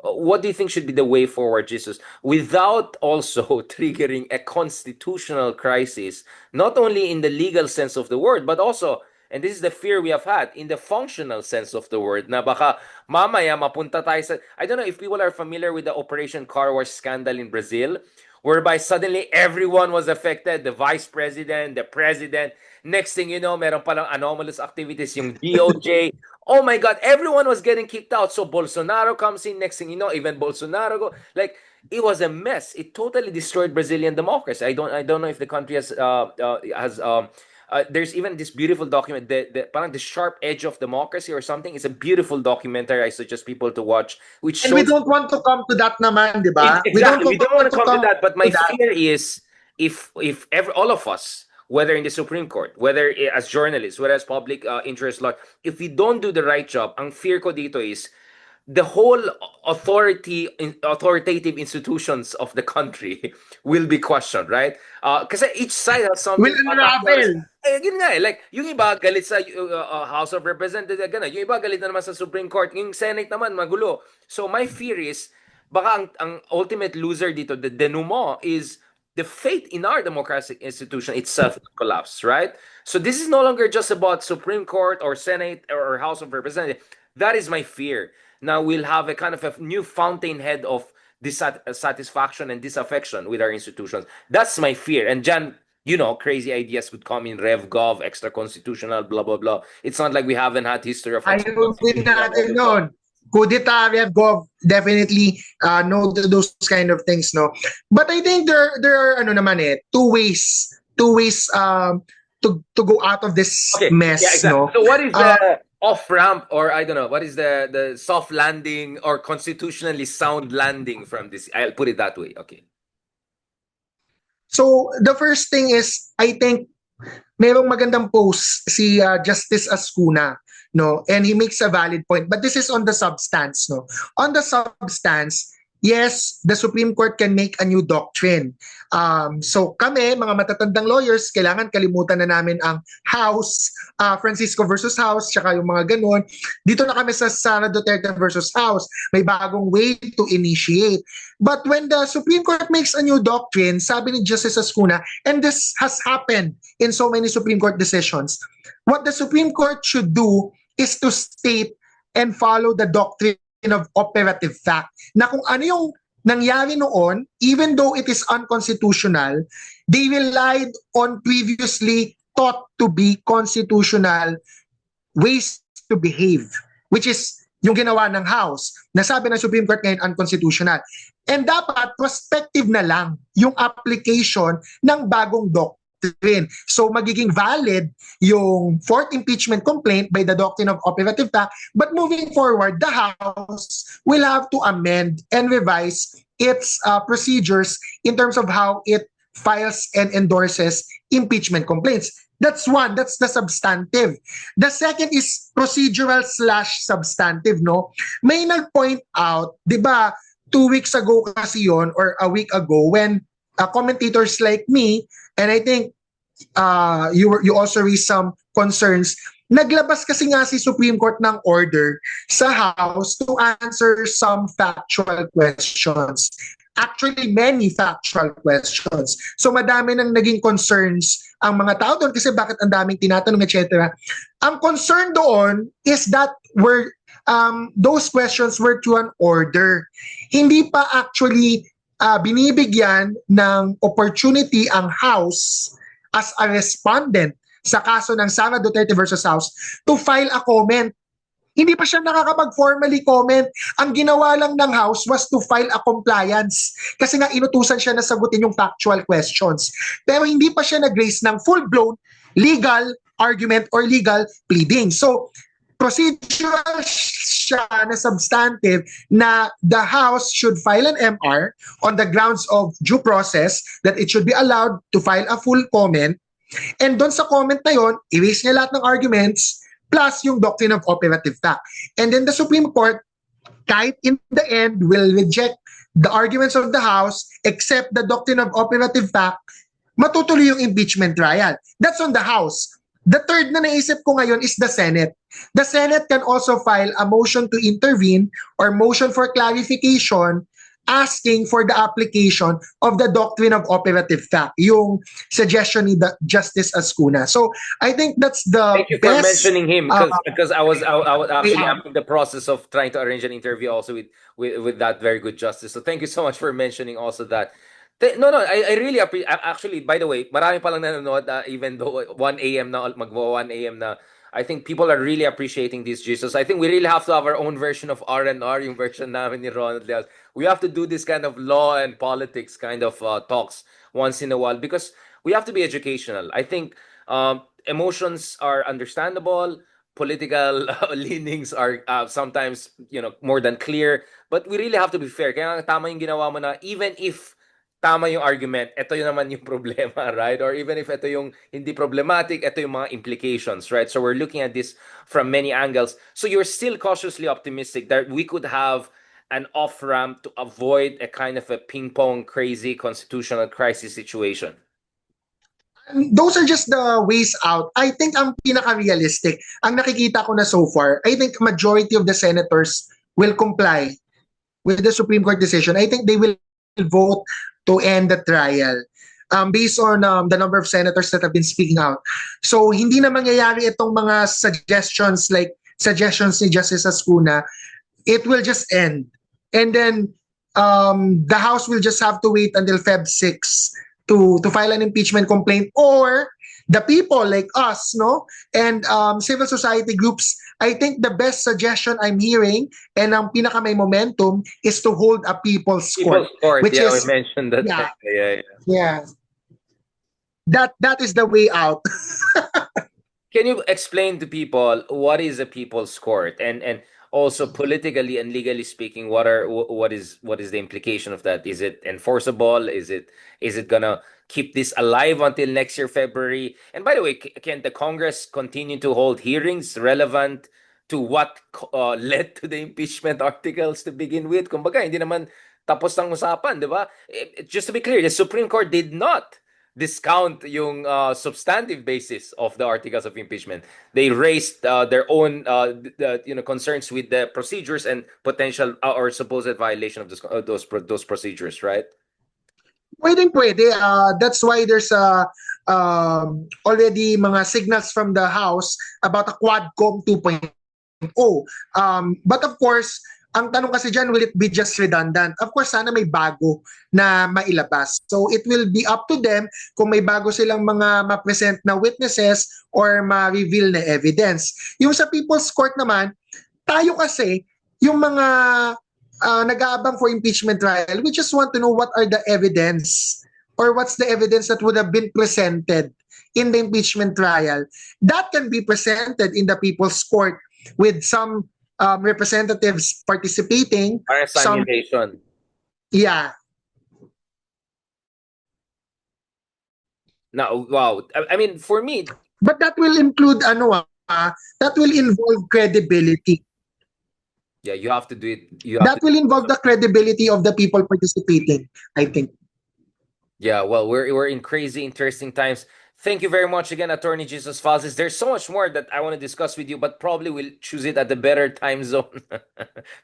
What do you think should be the way forward, Jesus, without also triggering a constitutional crisis, not only in the legal sense of the word, but also, and this is the fear we have had, in the functional sense of the word, na baka mamaya mapunta tayo sa, I don't know if people are familiar with the Operation Car Wash scandal in Brazil, whereby suddenly everyone was affected, the vice president, the president. Next thing you know, meron palang anomalous activities yung DOJ. Oh my God, everyone was getting kicked out. So Bolsonaro comes in, next thing you know, even Bolsonaro go, like, it was a mess. It totally destroyed Brazilian democracy. I don't know if the country has there's even this beautiful document, parang the sharp edge of democracy or something. It's a beautiful documentary I suggest people to watch, which And shows. we don't want to come to that naman, di ba? Exactly. We don't want to come to that. But my fear is if all of us, whether in the Supreme Court, whether as journalists, whether as public interest law, if we don't do the right job, ang fear ko dito is the whole authoritative institutions of the country will be questioned, right? Kasi each side has something. Will unravel. Yun nga eh. Like, yung iba galit sa House of Representatives, gano'n. Yung iba galit na naman sa Supreme Court. Yung Senate naman, magulo. So my fear is, baka ang ultimate loser dito, the denouement, is the faith in our democratic institution itself collapse, right? So this is no longer just about Supreme Court or Senate or House of Representatives. That is my fear. Now we'll have a kind of a new fountainhead of dissatisfaction and disaffection with our institutions. That's my fear. And Jan, crazy ideas would come in RevGov, extra constitutional, blah, blah, blah. It's not like we haven't had history of Ayaw din natin nun. Kudeta, RevGov, definitely no to those kind of things, no? But I think there are two ways to go out of this mess, yeah, exactly. no? So what is the off-ramp, or I don't know, what is the soft landing or constitutionally sound landing from this? I'll put it that way. Okay. So the first thing is, I think merong magandang post si Justice Ascuna, no, and he makes a valid point, but this is on the substance, no. On the substance, yes, the Supreme Court can make a new doctrine. So kami, mga matatandang lawyers, kailangan kalimutan na namin ang House, Francisco versus House, tsaka yung mga ganun. Dito na kami sa Sara Duterte versus House. May bagong way to initiate. But when the Supreme Court makes a new doctrine, sabi ni Justice Ascuna, and this has happened in so many Supreme Court decisions, what the Supreme Court should do is to state and follow the doctrine of operative fact na kung ano yung nangyari noon, even though it is unconstitutional, they relied on previously thought to be constitutional ways to behave, which is yung ginawa ng House. Nasabi ng Supreme Court ngayon unconstitutional. And dapat prospective na lang yung application ng bagong doctrine. So magiging valid yung fourth impeachment complaint by the doctrine of operative fact, but moving forward, the House will have to amend and revise its procedures in terms of how it files and endorses impeachment complaints. That's one, that's the substantive. The second is procedural slash substantive, no? May nag-point out, di ba, 2 weeks ago kasi yon or a week ago when commentators like me, and I think you also raised some concerns, naglabas kasi nga si Supreme Court ng order sa House to answer some factual questions. Actually, many factual questions. So madami nang naging concerns ang mga tao doon kasi bakit ang daming tinatanong, etc. Ang concern doon is that those questions were to an order. Hindi pa actually binibigyan ng opportunity ang House as a respondent sa kaso ng Sara Duterte versus House to file a comment. Hindi pa siya nakakapag-formally comment. Ang ginawa lang ng House was to file a compliance kasi nga inutusan siya na sagutin yung factual questions. Pero hindi pa siya nag-raise ng full-blown legal argument or legal pleading. So, procedural siya na substantive na the House should file an MR on the grounds of due process that it should be allowed to file a full comment. And doon sa comment na yon, i-raise niya lahat ng arguments plus yung doctrine of operative fact. And then the Supreme Court, kahit in the end, will reject the arguments of the House except the doctrine of operative fact, matutuloy yung impeachment trial. That's on the House. The third na naisip ko ngayon is the Senate. The Senate can also file a motion to intervene or motion for clarification asking for the application of the doctrine of operative fact, yung suggestion ni Justice Ascuna. So I think that's the Thank you best, for mentioning him because I was actually yeah. in the process of trying to arrange an interview also with that very good justice. So thank you so much for mentioning also that. No, I really appreciate. Actually, by the way, marami pa lang nanonood even though 1 a.m. na, magwa 1 a.m. na. I think people are really appreciating this, Jesus. I think we really have to have our own version of R&R, yung version namin ni Ronald Leal. We have to do this kind of law and politics kind of talks once in a while because we have to be educational. I think emotions are understandable. Political leanings are sometimes, more than clear. But we really have to be fair. Kaya tama yung ginawa mo na even if tama yung argument, ito yung naman yung problema, right? Or even if ito yung hindi problematic, ito yung mga implications, right? So we're looking at this from many angles. So you're still cautiously optimistic that we could have an off-ramp to avoid a kind of a ping-pong crazy constitutional crisis situation? Those are just the ways out. I think ang pinaka-realistic, ang nakikita ko na so far, I think majority of the senators will comply with the Supreme Court decision. I think they will vote to end the trial based on the number of senators that have been speaking out. So hindi na mangyayari itong mga suggestions like suggestions ni Justice Ascuna. It will just end. And then the House will just have to wait until Feb 6 to file an impeachment complaint, or the people like us, no, and civil society groups. I think the best suggestion I'm hearing and ang pinaka may momentum is to hold a people's court, which yeah, is we mentioned that. Yeah. That is the way out. Can you explain to people what is a people's court, and also politically and legally speaking, what is the implication of that? Is it enforceable? Is it gonna keep this alive until next year February? And by the way, can the Congress continue to hold hearings relevant to what led to the impeachment articles to begin with? Kumbaga, hindi naman tapos ng usapan, di ba? Just to be clear, the Supreme Court did not discount yung substantive basis of the articles of impeachment. They raised their own concerns with the procedures and potential or supposed violation of those procedures, right? Pwede. That's why there's already mga signals from the House about a Quadcom 2.0. But of course, ang tanong kasi dyan, will it be just redundant? Of course, sana may bago na mailabas. So it will be up to them kung may bago silang mga ma-present na witnesses or ma-reveal na evidence. Yung sa People's Court naman, tayo kasi, yung mga nag-aabang for impeachment trial, we just want to know what are the evidence or what's the evidence that would have been presented in the impeachment trial. That can be presented in the People's Court with some representatives participating. Para simulation. Yeah. Now, wow. I mean, for me, but that will include that will involve credibility. Yeah, you have to do it. That will involve the credibility of the people participating, I think. Yeah, well, we're in crazy, interesting times. Thank you very much again, Attorney Jesus Falsis. There's so much more that I want to discuss with you, but probably we'll choose it at the better time zone.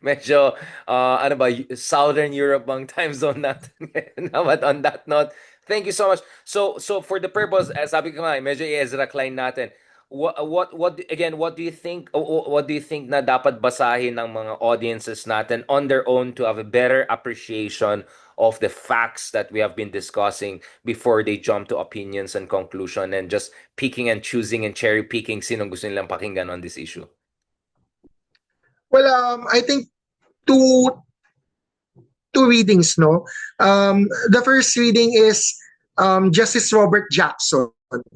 Medyo, ano ba, Southern Europe bang time zone natin. But on that note, thank you so much. So for the purpose, sabi ko nga, medyo i-Ezra Klein natin. What again, what do you think na dapat basahin ng mga audiences natin on their own to have a better appreciation of the facts that we have been discussing before they jump to opinions and conclusion and just picking and choosing and cherry picking sinong gusto nilang pakinggan on this issue? Well, I think two readings, no? The first reading is Justice Robert Jackson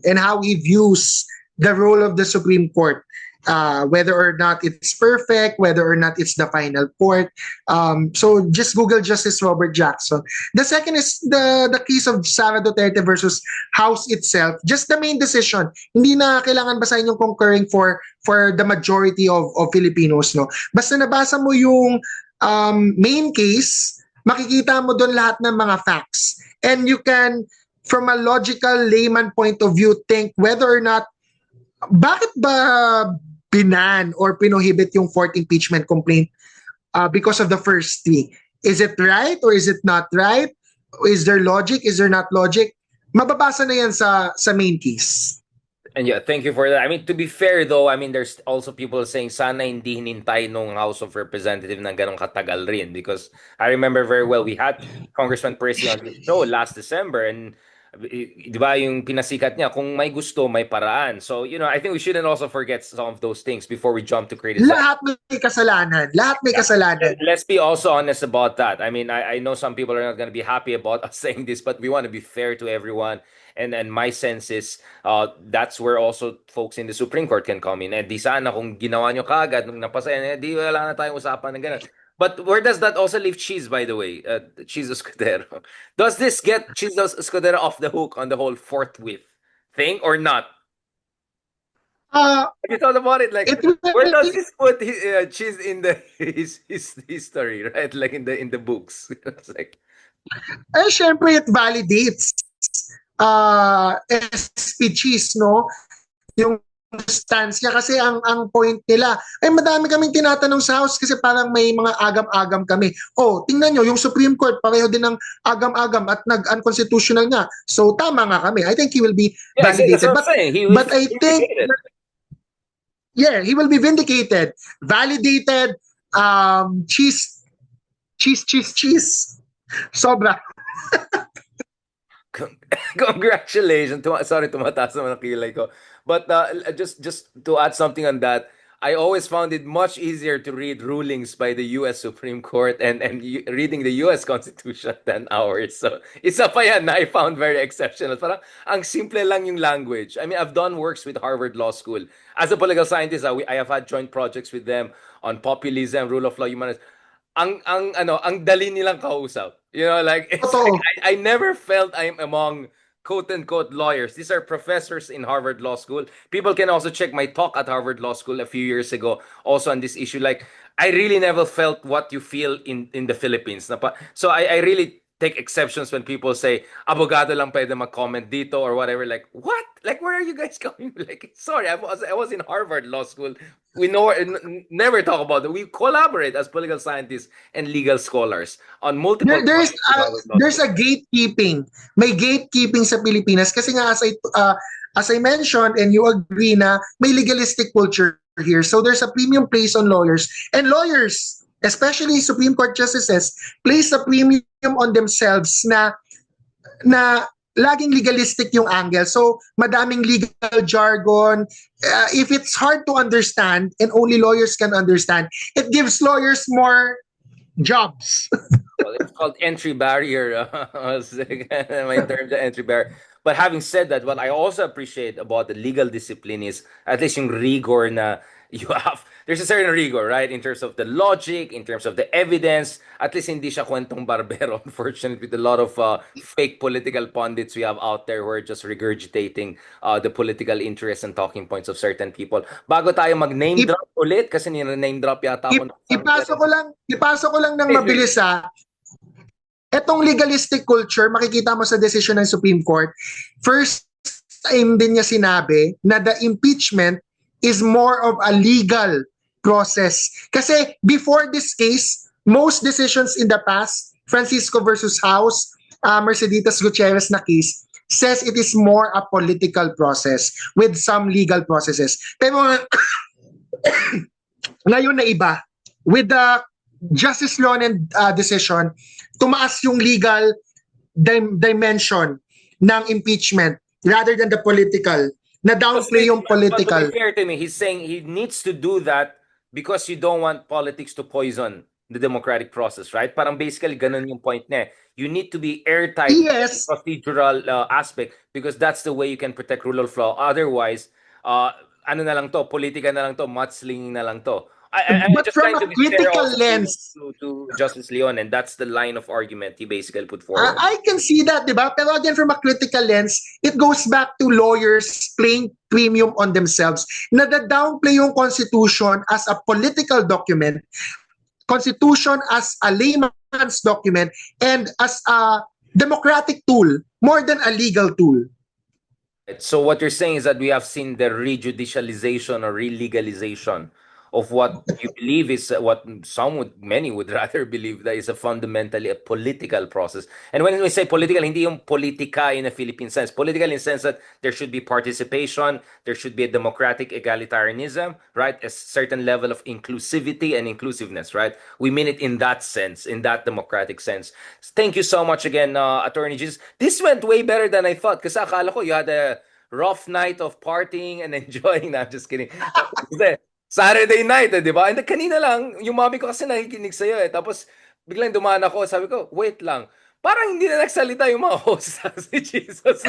and how he views the role of the Supreme Court, whether or not it's perfect, whether or not it's the final court. So just Google Justice Robert Jackson. The second is the case of Sara Duterte versus House itself. Just the main decision. Hindi na kailangan basahin yung concurring for the majority of Filipinos, no? Basta nabasa mo yung main case, makikita mo doon lahat ng mga facts. And you can, from a logical layman point of view, think whether or not bakit ba binan or pinohibit yung fourth impeachment complaint because of the first three? Is it right or is it not right? Is there logic? Is there not logic? Mababasa na yan sa main case. And yeah, thank you for that. I mean, to be fair though, I mean, there's also people saying sana hindi hinintay nung House of Representatives na ganong katagal rin, because I remember very well, we had Congressman Percy on the show last December, and di ba yung pinasikat niya, kung may gusto, may paraan. So, I think we shouldn't also forget some of those things before we jump to criticize. Lahat may kasalanan. Lahat may kasalanan. Let's be also honest about that. I mean, I know some people are not going to be happy about us saying this, but we want to be fair to everyone. And my sense is, that's where also folks in the Supreme Court can come in. And di sana kung ginawa nyo kagad, nung napasaya, di wala na tayong usapan ng ganun. But where does that also leave Cheese, by the way? Cheese Escudero. Does this get Cheese Escudero off the hook on the whole forthwith thing or not? Have you thought about it? Like, where does this put Cheese in his history, right? Like in the books. It's like, syempre it validates SP Cheese, no? Yung stance niya kasi ang point nila ay madami kaming tinatanong sa House kasi parang may mga agam-agam kami. Oh, tingnan nyo, yung Supreme Court pareho din ng agam-agam at nag-unconstitutional nga. So tama nga kami. I think he will be validated. But I think he will be vindicated, validated, cheese. Sobra. Congratulations. Sorry, tumataas naman ang kilay ko. But just to add something on that, I always found it much easier to read rulings by the U.S. Supreme Court and reading the U.S. Constitution than ours. So, isa pa yan na I found very exceptional. Parang ang simple lang yung language. I mean, I've done works with Harvard Law School. As a political scientist, I have had joint projects with them on populism, rule of law, human rights. Ang dali nilang kausap. Like, it's like I never felt I'm among quote-unquote lawyers. These are professors in Harvard Law School. People can also check my talk at Harvard Law School a few years ago also on this issue. Like, I really never felt what you feel in the Philippines. So I really take exceptions when people say, abogado lang pwede mag-comment dito or whatever. Like, what? Like, where are you guys coming? Like, sorry, I was in Harvard Law School. We know never talk about it. We collaborate as political scientists and legal scholars on multiple There's projects with Harvard Law there's School. a gatekeeping. May gatekeeping sa Pilipinas kasi nga as I mentioned and you agree na may legalistic culture here. So there's a premium placed on lawyers, and lawyers, especially Supreme Court justices, place a premium on themselves na laging legalistic yung angle. So madaming legal jargon. If it's hard to understand and only lawyers can understand, it gives lawyers more jobs. Well, it's called entry barrier. My terms are entry barrier. But having said that, what I also appreciate about the legal discipline is at least yung rigor na you have. There's a certain rigor, right? In terms of the logic, in terms of the evidence. At least hindi siya kwentong barbero, unfortunately, with a lot of fake political pundits we have out there who are just regurgitating the political interests and talking points of certain people. Bago tayo mag-name Ip- drop ulit, kasi nina-name drop yata ako. ipasok ko lang ng mabilis etong legalistic culture, makikita mo sa decision ng Supreme Court, first time din niya sinabi na the impeachment is more of a legal process. Kasi before this case, most decisions in the past, Francisco versus House, Merceditas Gutierrez na case, says it is more a political process with some legal processes. Pero ngayon na iba, with the Justice Lonen decision, tumaas yung legal dimension ng impeachment rather than the political. Na downplay yung political. But to be fair to me, he's saying he needs to do that because you don't want politics to poison the democratic process, right? Parang basically ganun yung point niya. You need to be airtight Yes. procedural aspect because that's the way you can protect rule of law. Otherwise, ano na lang to, politika na lang to, mudslinging na lang to. I'm But just from trying a to be fair critical also lens, to Justice Leon, and that's the line of argument he basically put forward. I can see that, di ba? Pero again, from a critical lens, it goes back to lawyers playing premium on themselves. Nada-downplay yung Constitution as a political document, Constitution as a layman's document, and as a democratic tool more than a legal tool. So what you're saying is that we have seen the rejudicialization or relegalization of what you believe is what many would rather believe that is a fundamentally a political process. And when we say political, hindi yung politika in a Philippine sense. Political in the sense that there should be participation, there should be a democratic egalitarianism, right? A certain level of inclusivity and inclusiveness, right? We mean it in that sense, in that democratic sense. Thank you so much again, Attorney Jesus. This went way better than I thought kasi akala ko you had a rough night of partying and enjoying. No, I'm just kidding. Kasi Saturday night, di ba? And kanina lang, yung mami ko kasi nakikinig sa'yo eh. Tapos, biglang dumaan ako, sabi ko, wait lang. Parang hindi na nagsalita yung mga host si Jesus.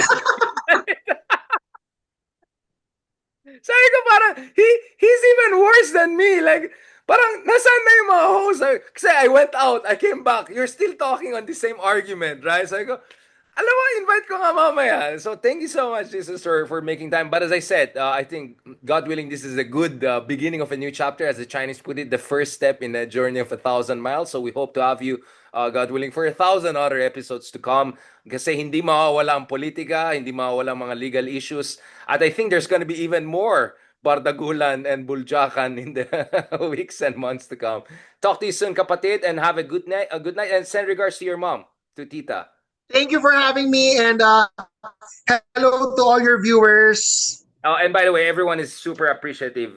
Sabi ko parang, he's even worse than me. Like, parang, nasaan na yung mga host? Kasi I went out, I came back, you're still talking on the same argument, right? Sabi ko, alam mo, invite ko nga mamaya. So thank you so much, Jesus, for making time. But as I said, I think, God willing, this is a good beginning of a new chapter. As the Chinese put it, the first step in a journey of 1,000 miles. So we hope to have you, God willing, for 1,000 other episodes to come. Kasi hindi mawawala ang politika, hindi mawawala ang mga legal issues. At I think there's gonna be even more bardagulan and buljakan in the weeks and months to come. Talk to you soon, kapatid, and have a good night, and send regards to your mom, to Tita. Thank you for having me, and hello to all your viewers. And by the way, everyone is super appreciative.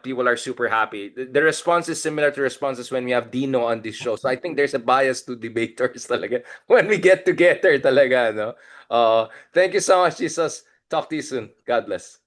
People are super happy. The response is similar to responses when we have Dino on this show. So I think there's a bias to debaters talaga when we get together talaga, no? Thank you so much, Jesus. Talk to you soon. God bless.